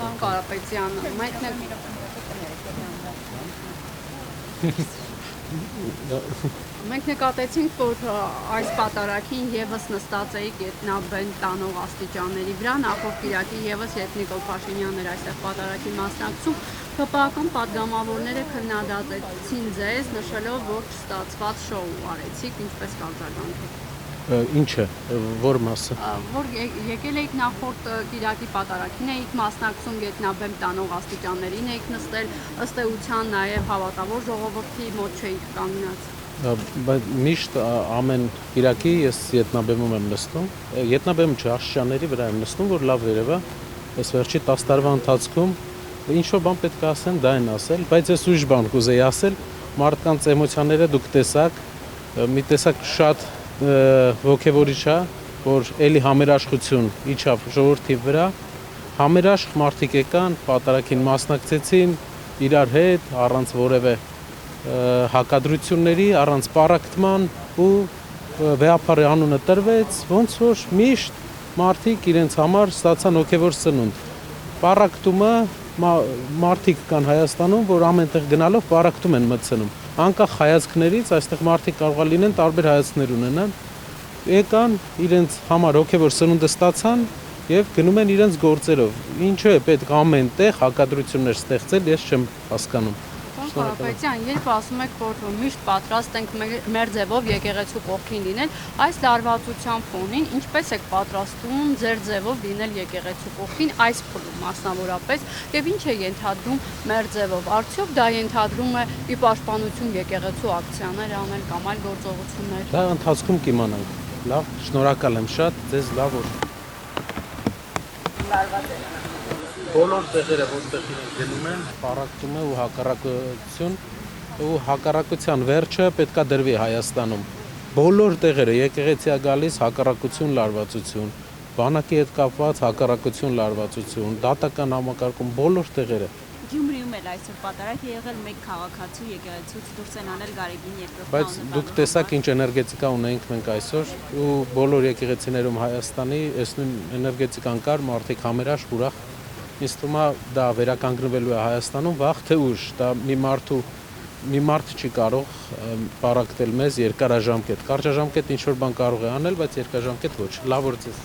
Պարոն Կարապետյան, մենք նկատեցինք, որ այս պատարագին ևս նստած էի գետնաբեմ տանող աստիճանների վրա, նախորդ կիրակի ևս երբ Նիկոլ Փաշինյանն էր այստեղ պատարագի մասնակցում, ՀՊԱ-ական պատգամավորները քննադատեցին ձեզ, նշելով, որ չստացված շոու արեցիք, ինչպես կարձագանքեք։ Ինչը, որ մասը։ Որ եկել էիք նախորդ կիրակի պատարագին էիք մասնակցում, գետնաբեմ տանող աստիճաններին էիք նստել, ըստ էության նաև հավատավոր ժողովրդի մոտ չէիք կանգնած։ Բայց միշտ ամեն կիրակի ես գետնաբեմում եմ նստում, գետնաբեմ չէ, աստիճանների վրա եմ նստում, որ լավ երևա, այս վերջի 10 տարվա ընթացքում ինչ-որ բան պետք է ասեն, դա են ասել, բայց ես ուրիշ բան կուզեի ասել, մարդկանց էմոցիաները դուք տեսաք, մի տեսակ շատ ոգևորիչ է, որ էլի համերաշխություն իջավ ժողովրդի վրա, համերաշխ մարդիկ եկան, պատարագին մասնակցեցին իրար հետ, առանց որևէ հակադրությունների, առանց պառակտման ու վեհապարի անունը տրվեց, ոնց որ միշտ մարդիկ իրենց համար ստացան ոգևոր սնունդ։ Պառակտումը մարդիկ կան Հայաստանում, որ ամենտեղ գնալով պառակտում են մտցնում։ Անկախ հայացքներից այստեղ մարդիկ կարող է լինեն տարբեր հայացքներ ունենան, եկան իրենց համար հոգևոր սնունդը ստացան եւ գնում են իրենց գործերով։ Ինչու է պետք ամեն տեղ հակադրություններ ստեղծել, ես չեմ հասկանում։ Պարոն Կարապետյան, երբ ասում եք, որ միշտ պատրաստ ենք մեր ձևով եկեղեցու կողքին լինել, այս լարվածության ֆոնին ինչպես եք պատրաստվում ձեր ձևով լինել եկեղեցու կողքին այս փուլում մասնավորապես եւ ինչ է ենթադրում մեր ձևով։ Արդյոք դա ենթադրում է ի պաշտպանություն եկեղեցու ակցիաներ անել կամ այլ գործողություններ։ Դա ընթացքում կիմանանք։ Լավ, շնորհակալ եմ շատ, ձեզ լավ օր։ Լարված է։ Բոլոր տեղերը, որտեղ իրենք գնում են, պառակտում է ու հակառակություն ու հակառակության վերջը պետքա դրվի Հայաստանում։ Բոլոր տեղերը եկեղեցիա գալիս հակառակություն, լարվածություն, բանակի հետ կապված հակառակություն, լարվածություն, դատական համակարգում բոլոր տեղերը։ Գյումրիում էլ այսօր պատարագ է եղել մեկ քաղաքացու եկեղեցուց դուրս են անել Գարեգին երկրորդ Բայց դուք տեսաք ինչ էներգետիկա ունենք մենք այսօր ու բոլոր եկեղեցիներում Հայաստանի այս նույն էներգետիկան կար, մարդիկ համերաշխ ուրախ Ինձ թվում է դա վերականգնվելու է Հայաստանում վաղ թե ուշ, դա մի մարդ չի կարող պառակտել մեզ երկարաժամկետ, կարճաժամկետ ինչ-որ բան կարող է անել, բայց երկարաժամկետ ոչ, լավ օր ձեզ։